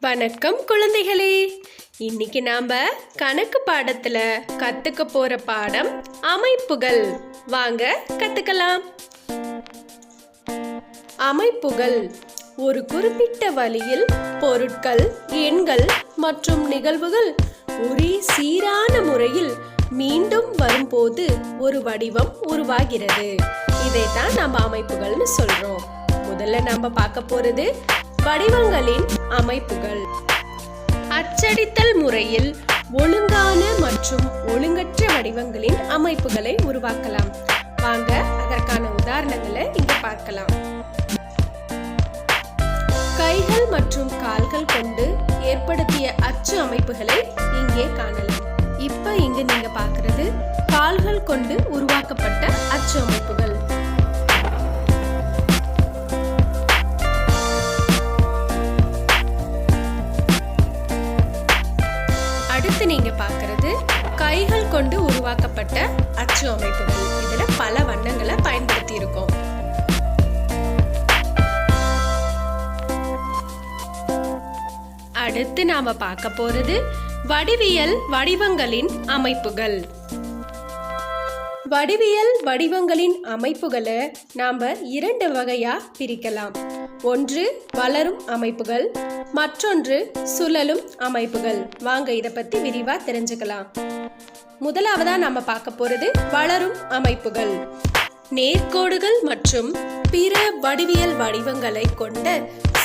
வணக்கம் குழந்தைகளே. இன்னைக்கு நாம கணக்கு பாடத்துல கத்துக்க போற பாடம் அமைப்புகள். வாங்க கத்துக்கலாம். அமைப்புகள் ஒரு குறிப்பிட்ட வழியில் பொருட்கள், எண்கள் மற்றும் நிகழ்வுகள் ஒரே சீரான முறையில் மீண்டும் வரும்போது ஒரு வடிவம் உருவாகிறது. இதைத்தான் நம்ம அமைப்புகள்னு சொல்றோம். முதல்ல நாம பார்க்க போறது வடிவங்களின் அமைப்புகள். அச்சடித்தல் முறையில் ஒழுங்கான மற்றும் ஒழுங்கற்ற வடிவங்களின் அமைப்புகளை உருவாக்கலாம். வாங்க அதற்கான உதாரணங்களை இங்க பார்க்கலாம். கைகள் மற்றும் கால்கள் கொண்டு ஏற்படுத்திய அச்சு அமைப்புகளை இங்கே காணலாம். இப்ப இங்க நீங்க பார்க்கிறது கால்கள் கொண்டு உருவாக்கப்பட்ட அச்சு அமைப்புகள். அடுத்து நீங்க பார்க்கிறது கைகள் கொண்டு உருவாக்கப்பட்ட அச்சு அமைப்புகள். இதுல பல வண்ணங்களை பயன்படுத்தி இருக்கோம். அடுத்து நாம பார்க்க போறது வடிவியல் வடிவங்களின் அமைப்புகள். வடிவியல் வடிவங்களின் அமைப்புகளை நாம இரண்டு வகையா பிரிக்கலாம். ஒன்று வளரும் அமைப்புகள், மற்றொன்று சுழலும் அமைப்புகள். வாங்க இத பத்தி விரிவா தெரிஞ்சுக்கலாம். முதலாவதா நாம பார்க்க போறது வளரும் அமைப்புகள். நேர்கோடுகள் மற்றும் பிற வடிவியல் வடிவங்களை கொண்ட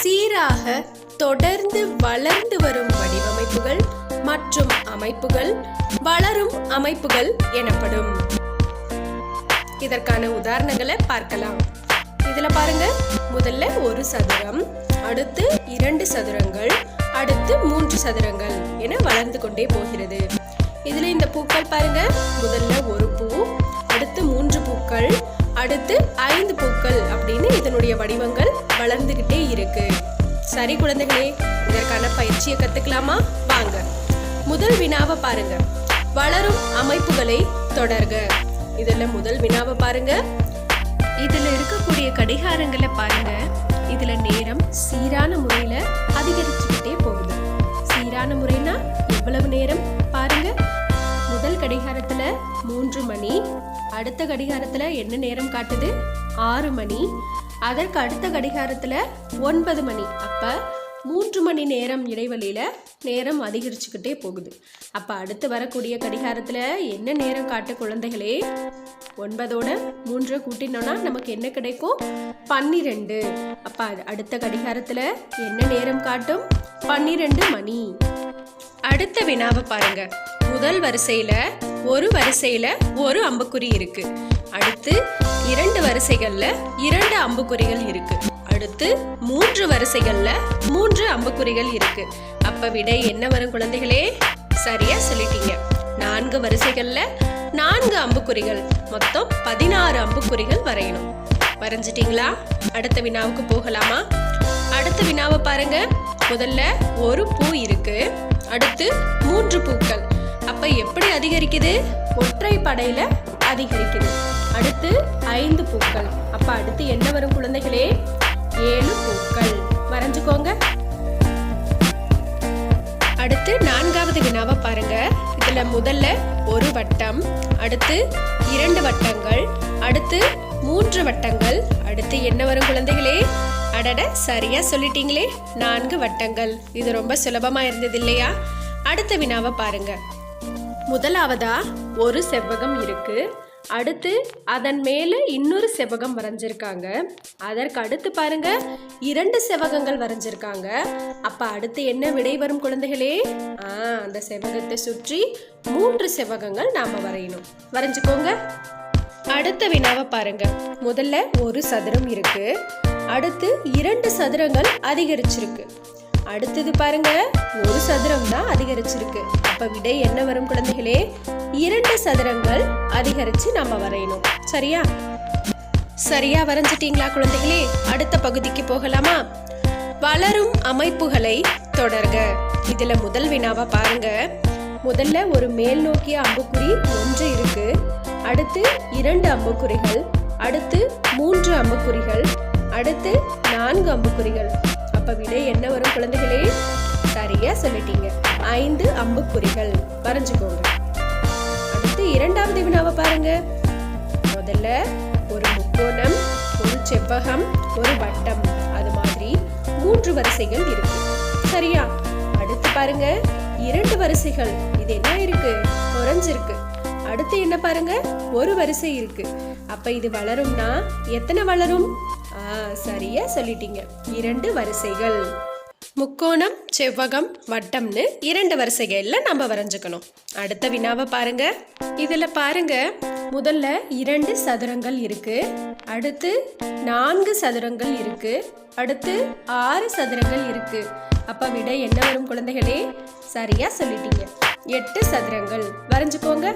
சீராக தொடர்ந்து வளர்ந்து வரும் வடிவமைப்புகள் மற்றும் அமைப்புகள் வளரும் அமைப்புகள் எனப்படும். இதற்கான உதாரணங்களை பார்க்கலாம். இதுல பாருங்க, முதல்ல ஒரு சதுரம், அடுத்து 2 சதுரங்கள், அடுத்து 3 சதுரங்கள் என வளர்ந்து கொண்டே போகிறது. இதுல இந்த பூக்கள் பாருங்க, முதல்ல ஒரு பூ, அடுத்து 3 பூக்கள், அடுத்து 5 பூக்கள் அப்படின்னு இதனுடைய வடிவங்கள் வளர்ந்துகிட்டே இருக்கு. சரி குழந்தைகளே, இதற்கான பயிற்சியை கத்துக்கலாமா? வாங்க. முதல் வினாவை பாருங்க. வளரும் அமைப்புகளை தொடர்க. இதுல முதல் வினாவை பாருங்க. இதுல இருக்கக்கூடிய கடிகாரங்களை பாருங்க. இதுல நேரம் சீரான முறையில அதிகரிச்சுக்கிட்டே போகுது. சீரான முறைனா எவ்வளவு நேரம் பாருங்க. முதல் கடிகாரத்துல 3 மணி, அடுத்த கடிகாரத்துல என்ன நேரம் காட்டுது? 6 மணி, அதற்கு அடுத்த கடிகாரத்துல 9 மணி. அப்ப 3 மணி நேரம் இடைவெளியில நேரம் அதிகரிச்சுக்கிட்டே போகுது. அப்ப அடுத்து வரக்கூடிய கடிகாரத்துல என்ன நேரம் காட்டு குழந்தைகளே? 9ஓட 3 கூட்டினோம்னா நமக்கு என்ன கிடைக்கும்? 12. அப்ப அடுத்த கடிகாரத்துல என்ன நேரம் காட்டும்? 12 மணி. அடுத்த வினாவை பாருங்க. முதல் வரிசையில ஒரு அம்புக்குறி இருக்கு. அடுத்து 2 வரிசைகள்ல 2 அம்புக்குறிகள் இருக்கு. அடுத்து 3 வரிசைகள்ல 3 அம்புக்குறிகள் இருக்கு. அப்ப விடை என்ன வரும் குழந்தைகளே? சரியா சொல்லிட்டீங்க. 4 வரிசைகள்ல 4 அம்புக்குறிகள், மொத்தம் 16 அம்புக்குறிகள் வரையணும். வரைஞ்சிட்டீங்களா? அடுத்த வினாவுக்கு போகலாமா? அடுத்த வினாவை பாருங்க. முதல்ல ஒரு பூ இருக்கு, அடுத்து 3 பூக்கள். அப்ப எப்படி அதிகரிக்குது? ஒற்றை படையில அதிகரிக்குது. அடுத்து 5 பூக்கள். அப்ப அடுத்து என்ன வரும் குழந்தைகளே? 7 பூக்கள். வரைஞ்சுக்கோங்க. அடுத்து 4வது வினாவை பாருங்க. இதுல முதல்ல ஒரு வட்டம், அடுத்து 2 வட்டங்கள், அடுத்து 3 வட்டங்கள். அடுத்து என்ன வரும் குழந்தைகளே? அடட, சரியா சொல்லிட்டீங்களே, 4 வட்டங்கள். இது ரொம்ப சுலபமா இருந்தது இல்லையா? அடுத்த வினாவை பாருங்க. முதலாவதா ஒரு செவ்வகம் இருக்கு, அடுத்து அதன் மேல இன்னொரு செவ்வகம் வரைஞ்சிருக்காங்க. அதற்கு அடுத்து பாருங்க 2 செவ்வகங்கள் வரைஞ்சிருக்காங்க. அப்ப அடுத்து என்ன விடை வரும் குழந்தைகளே? அந்த செவ்வகத்தை சுற்றி 3 செவ்வகங்கள் நாம வரையணும். வரைஞ்சுக்கோங்க. அடுத்த வினாவை பாருங்க. முதல்ல ஒரு சதுரம் இருக்கு, அடுத்து 2 சதுரங்கள் அதிகரிச்சிருக்கு. அடுத்தது பாருங்க, ஒரு சதுரம் தான் அதிகரிச்சிருக்கு. அப்ப விடை என்ன வரும் குழந்தைகளே? 2 சதுரங்கள் அதிகரிச்சு நம்ம வரையணும். சரியா? சரியா வரைஞ்சிட்டீங்களா குழந்தைகளே? அடுத்த பகுதிக்கு போகலாமா? வளரும் அமைப்புகளை தொடர்க. இதுல முதல் வினாவை பாருங்க. முதல்ல ஒரு மேல் நோக்கிய அம்புக்குறி 1 இருக்கு, அடுத்து 2 அம்புக்குறிகள், அடுத்து 3 அம்புக்குறிகள், அடுத்து 4 அம்புக்குறிகள். அப்ப விடை என்ன வரும் குழந்தைகளே? சரியா சொல்லிட்டீங்க. 5 அம்புக்குறிகள் வரைஞ்சுக்கோங்க. அடுத்து இரண்டாவது வினாவை பாருங்க. முதல்ல ஒரு முக்கோணம், ஒரு செவ்வகம், ஒரு வட்டம், அது மாதிரி 3 வரிசைகள் இருக்கு. சரியா? அடுத்து பாருங்க 2 வரிசைகள். இது என்ன இருக்கு? குறைஞ்சிருக்கு. அடுத்து என்ன பாருங்க, ஒரு வரிசை இருக்கு. அப்ப இது வளரும்னா எத்தனை வளரும்? சரியா சொல்லிட்டீங்க, 2 வரிசைகள். முக்கோணம், செவ்வகம், வட்டம்னு 2 வரிசைகள்ல நம்ம வரைஞ்சுக்கணும். அடுத்த வினாவை பாருங்க. இதுல பாருங்க, முதல்ல 2 சதுரங்கள் இருக்கு, அடுத்து 4 சதுரங்கள் இருக்கு, அடுத்து 6 சதுரங்கள் இருக்கு. அப்ப விடை என்ன வரும் குழந்தைகளே? சரியா சொல்லிட்டீங்க, 8 சதுரங்கள். வரைஞ்சுக்கோங்க.